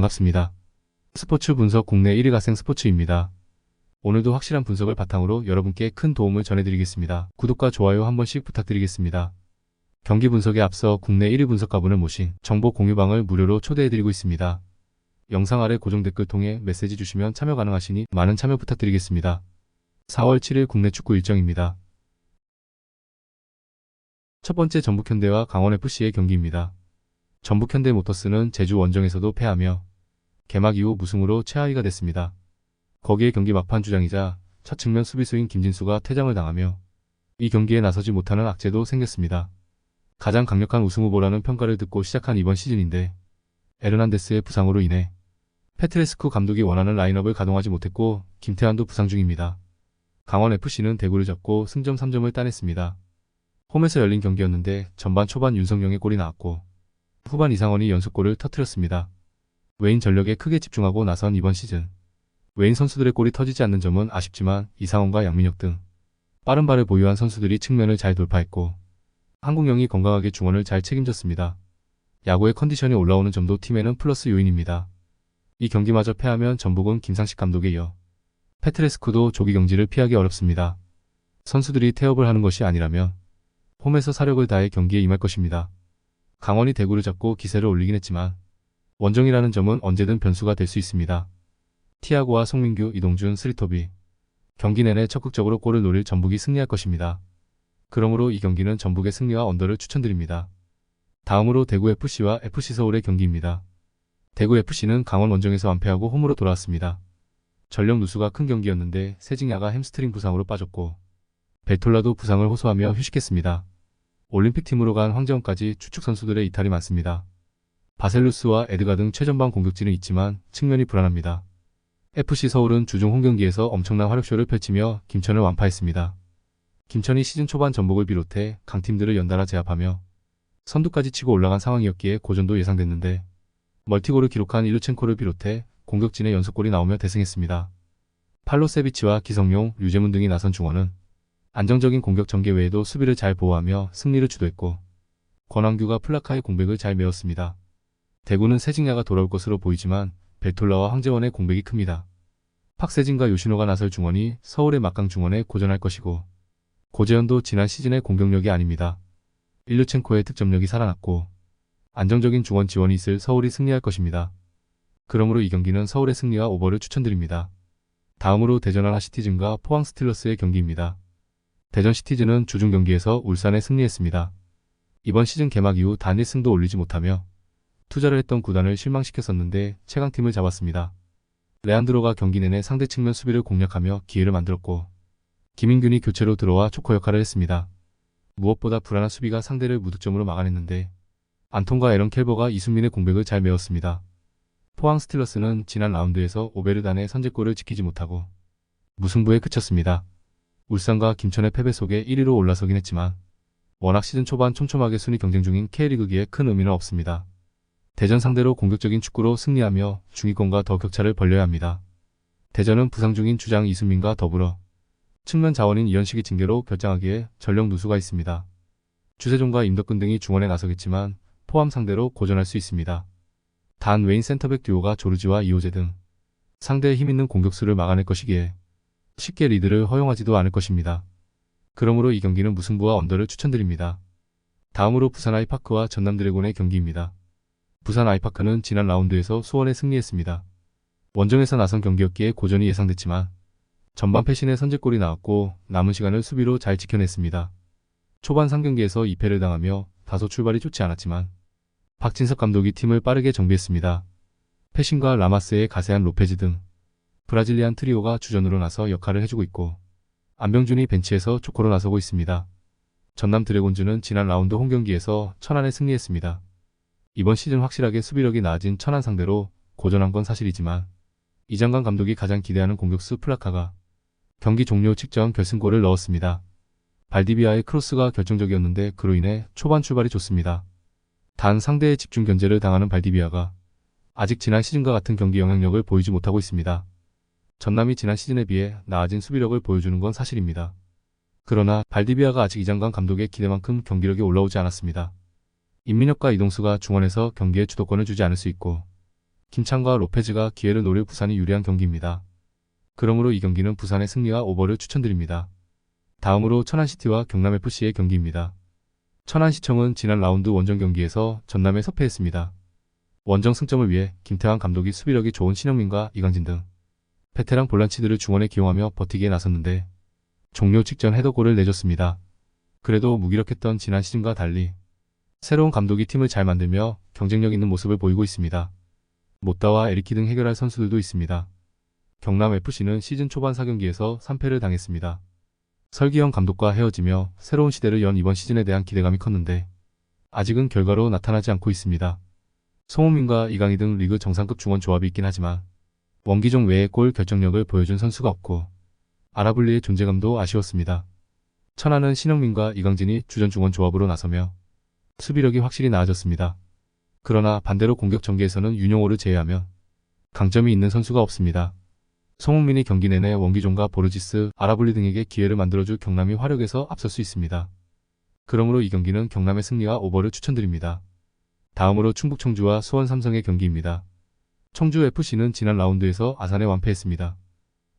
반갑습니다. 스포츠 분석 국내 1위 가생 스포츠입니다. 오늘도 확실한 분석을 바탕으로 여러분께 큰 도움을 전해드리겠습니다. 구독과 좋아요 한 번씩 부탁드리겠습니다. 경기 분석에 앞서 국내 1위 분석가분을 모신 정보 공유방을 무료로 초대해드리고 있습니다. 영상 아래 고정 댓글 통해 메시지 주시면 참여 가능하시니 많은 참여 부탁드리겠습니다. 4월 7일 국내 축구 일정입니다. 첫 번째 전북현대와 강원FC의 경기입니다. 전북현대모터스는 제주 원정에서도 패하며 개막 이후 무승으로 최하위가 됐습니다. 거기에 경기 막판 주장이자 첫 측면 수비수인 김진수가 퇴장을 당하며 이 경기에 나서지 못하는 악재도 생겼습니다. 가장 강력한 우승 후보라는 평가를 듣고 시작한 이번 시즌인데 에르난데스의 부상으로 인해 페트레스쿠 감독이 원하는 라인업을 가동하지 못했고 김태환도 부상 중입니다. 강원FC는 대구를 잡고 승점 3점을 따냈습니다. 홈에서 열린 경기였는데 전반 초반 윤석영의 골이 나왔고 후반 이상원이 연속골을 터뜨렸습니다. 외인 전력에 크게 집중하고 나선 이번 시즌 외인 선수들의 골이 터지지 않는 점은 아쉽지만 이상원과 양민혁 등 빠른 발을 보유한 선수들이 측면을 잘 돌파했고 한국영이 건강하게 중원을 잘 책임졌습니다. 야구의 컨디션이 올라오는 점도 팀에는 플러스 요인입니다. 이 경기마저 패하면 전북은 김상식 감독에 이어 페트레스쿠도 조기 경지를 피하기 어렵습니다. 선수들이 태업을 하는 것이 아니라면 홈에서 사력을 다해 경기에 임할 것입니다. 강원이 대구를 잡고 기세를 올리긴 했지만 원정이라는 점은 언제든 변수가 될 수 있습니다. 티아고와 송민규, 이동준, 스리토비 경기 내내 적극적으로 골을 노릴 전북이 승리할 것입니다. 그러므로 이 경기는 전북의 승리와 언더를 추천드립니다. 다음으로 대구FC와 FC서울의 경기입니다. 대구FC는 강원 원정에서 완패하고 홈으로 돌아왔습니다. 전력 누수가 큰 경기였는데 세징야가 햄스트링 부상으로 빠졌고 벨톨라도 부상을 호소하며 휴식했습니다. 올림픽팀으로 간 황재원까지 주축 선수들의 이탈이 많습니다. 바셀루스와 에드가 등 최전방 공격진은 있지만 측면이 불안합니다. FC서울은 주중 홈경기에서 엄청난 화력쇼를 펼치며 김천을 완파했습니다. 김천이 시즌 초반 전북을 비롯해 강팀들을 연달아 제압하며 선두까지 치고 올라간 상황이었기에 고전도 예상됐는데 멀티골을 기록한 일루첸코를 비롯해 공격진의 연속골이 나오며 대승했습니다. 팔로세비치와 기성용, 류재문 등이 나선 중원은 안정적인 공격 전개 외에도 수비를 잘 보호하며 승리를 주도했고 권한규가 플라카의 공백을 잘 메웠습니다. 대구는 세징야가 돌아올 것으로 보이지만 벨톨라와 황재원의 공백이 큽니다. 박세진과 요신호가 나설 중원이 서울의 막강 중원에 고전할 것이고 고재현도 지난 시즌의 공격력이 아닙니다. 일류첸코의 득점력이 살아났고 안정적인 중원 지원이 있을 서울이 승리할 것입니다. 그러므로 이 경기는 서울의 승리와 오버를 추천드립니다. 다음으로 대전 하나시티즌과 포항 스틸러스의 경기입니다. 대전 시티즌은 주중 경기에서 울산에 승리했습니다. 이번 시즌 개막 이후 단 1승도 올리지 못하며 투자를 했던 구단을 실망시켰었는데 최강팀을 잡았습니다. 레안드로가 경기 내내 상대 측면 수비를 공략하며 기회를 만들었고 김인균이 교체로 들어와 초커 역할을 했습니다. 무엇보다 불안한 수비가 상대를 무득점으로 막아냈는데 안톤과 에런 켈버가 이순민의 공백을 잘 메웠습니다. 포항 스틸러스는 지난 라운드에서 오베르단의 선제골을 지키지 못하고 무승부에 그쳤습니다. 울산과 김천의 패배 속에 1위로 올라서긴 했지만 워낙 시즌 초반 촘촘하게 순위 경쟁 중인 K리그기에 큰 의미는 없습니다. 대전 상대로 공격적인 축구로 승리하며 중위권과 더 격차를 벌려야 합니다. 대전은 부상 중인 주장 이순민과 더불어 측면 자원인 이현식이 징계로 결장하기에 전력 누수가 있습니다. 주세종과 임덕근 등이 중원에 나서겠지만 포함 상대로 고전할 수 있습니다. 단 외인 센터백 듀오가 조르지와 이호재 등 상대의 힘있는 공격수를 막아낼 것이기에 쉽게 리드를 허용하지도 않을 것입니다. 그러므로 이 경기는 무승부와 언더를 추천드립니다. 다음으로 부산 아이파크와 전남 드래곤의 경기입니다. 부산 아이파크는 지난 라운드에서 수원에 승리했습니다. 원정에서 나선 경기였기에 고전이 예상됐지만 전반 패신의 선제골이 나왔고 남은 시간을 수비로 잘 지켜냈습니다. 초반 3경기에서 2패를 당하며 다소 출발이 좋지 않았지만 박진석 감독이 팀을 빠르게 정비했습니다. 패신과 라마스의 가세한 로페즈 등 브라질리안 트리오가 주전으로 나서 역할을 해주고 있고 안병준이 벤치에서 조커로 나서고 있습니다. 전남 드래곤즈는 지난 라운드 홈경기에서 천안에 승리했습니다. 이번 시즌 확실하게 수비력이 나아진 천안 상대로 고전한 건 사실이지만 이장관 감독이 가장 기대하는 공격수 플라카가 경기 종료 직전 결승골을 넣었습니다. 발디비아의 크로스가 결정적이었는데 그로 인해 초반 출발이 좋습니다. 단 상대의 집중 견제를 당하는 발디비아가 아직 지난 시즌과 같은 경기 영향력을 보이지 못하고 있습니다. 전남이 지난 시즌에 비해 나아진 수비력을 보여주는 건 사실입니다. 그러나 발디비아가 아직 이장관 감독의 기대만큼 경기력이 올라오지 않았습니다. 임민혁과 이동수가 중원에서 경기에 주도권을 주지 않을 수 있고 김창과 로페즈가 기회를 노릴 부산이 유리한 경기입니다. 그러므로 이 경기는 부산의 승리와 오버를 추천드립니다. 다음으로 천안시티와 경남FC의 경기입니다. 천안시청은 지난 라운드 원정 경기에서 전남에 석패했습니다. 원정 승점을 위해 김태환 감독이 수비력이 좋은 신영민과 이강진 등 베테랑 볼란치들을 중원에 기용하며 버티기에 나섰는데 종료 직전 헤더골을 내줬습니다. 그래도 무기력했던 지난 시즌과 달리 새로운 감독이 팀을 잘 만들며 경쟁력 있는 모습을 보이고 있습니다. 못다와 에리키 등 해결할 선수들도 있습니다. 경남FC는 시즌 초반 4경기에서 3패를 당했습니다. 설기현 감독과 헤어지며 새로운 시대를 연 이번 시즌에 대한 기대감이 컸는데 아직은 결과로 나타나지 않고 있습니다. 송흥민과 이강인 등 리그 정상급 중원 조합이 있긴 하지만 원기종 외에 골 결정력을 보여준 선수가 없고 아라블리의 존재감도 아쉬웠습니다. 천안은 신영민과 이강진이 주전 중원 조합으로 나서며 수비력이 확실히 나아졌습니다. 그러나 반대로 공격 전개에서는 윤용호를 제외하면 강점이 있는 선수가 없습니다. 송흥민이 경기 내내 원기종과 보르지스, 아라블리 등에게 기회를 만들어줄 경남이 화력에서 앞설 수 있습니다. 그러므로 이 경기는 경남의 승리와 오버를 추천드립니다. 다음으로 충북 청주와 수원 삼성의 경기입니다. 청주FC는 지난 라운드에서 아산에 완패했습니다.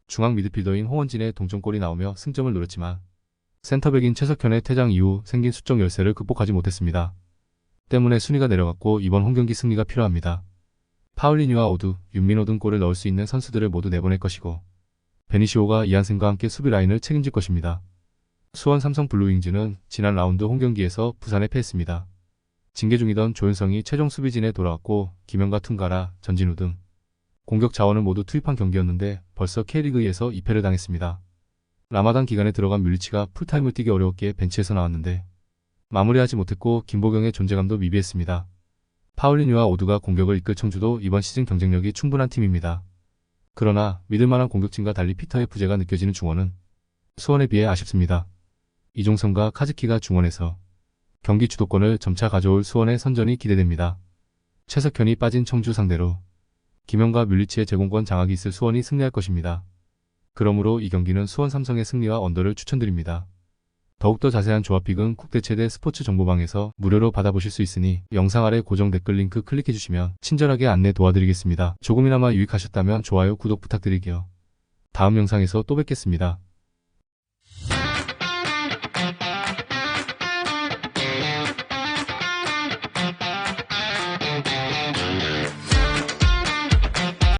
중앙 미드필더인 홍원진의 동점골이 나오며 승점을 노렸지만 센터백인 최석현의 퇴장 이후 생긴 수적 열세를 극복하지 못했습니다. 때문에 순위가 내려갔고 이번 홈경기 승리가 필요합니다. 파울리뉴와 오두, 윤민호 등 골을 넣을 수 있는 선수들을 모두 내보낼 것이고 베니시오가 이한승과 함께 수비 라인을 책임질 것입니다. 수원 삼성 블루윙즈는 지난 라운드 홈경기에서 부산에 패했습니다. 징계 중이던 조윤성이 최종 수비진에 돌아왔고 김영과 퉁가라, 전진우 등 공격 자원을 모두 투입한 경기였는데 벌써 K리그에서 2패를 당했습니다. 라마단 기간에 들어간 뮬리치가 풀타임을 뛰기 어려웠기에 벤치에서 나왔는데 마무리하지 못했고 김보경의 존재감도 미비했습니다. 파울리뉴와 오두가 공격을 이끌 청주도 이번 시즌 경쟁력이 충분한 팀입니다. 그러나 믿을만한 공격진과 달리 피터의 부재가 느껴지는 중원은 수원에 비해 아쉽습니다. 이종성과 카즈키가 중원에서 경기 주도권을 점차 가져올 수원의 선전이 기대됩니다. 최석현이 빠진 청주 상대로 김영과 뮬리치의 제공권 장악이 있을 수원이 승리할 것입니다. 그러므로 이 경기는 수원 삼성의 승리와 언더를 추천드립니다. 더욱더 자세한 조합픽은 국대 최대 스포츠 정보방에서 무료로 받아보실 수 있으니 영상 아래 고정 댓글 링크 클릭해주시면 친절하게 안내 도와드리겠습니다. 조금이나마 유익하셨다면 좋아요, 구독 부탁드릴게요. 다음 영상에서 또 뵙겠습니다.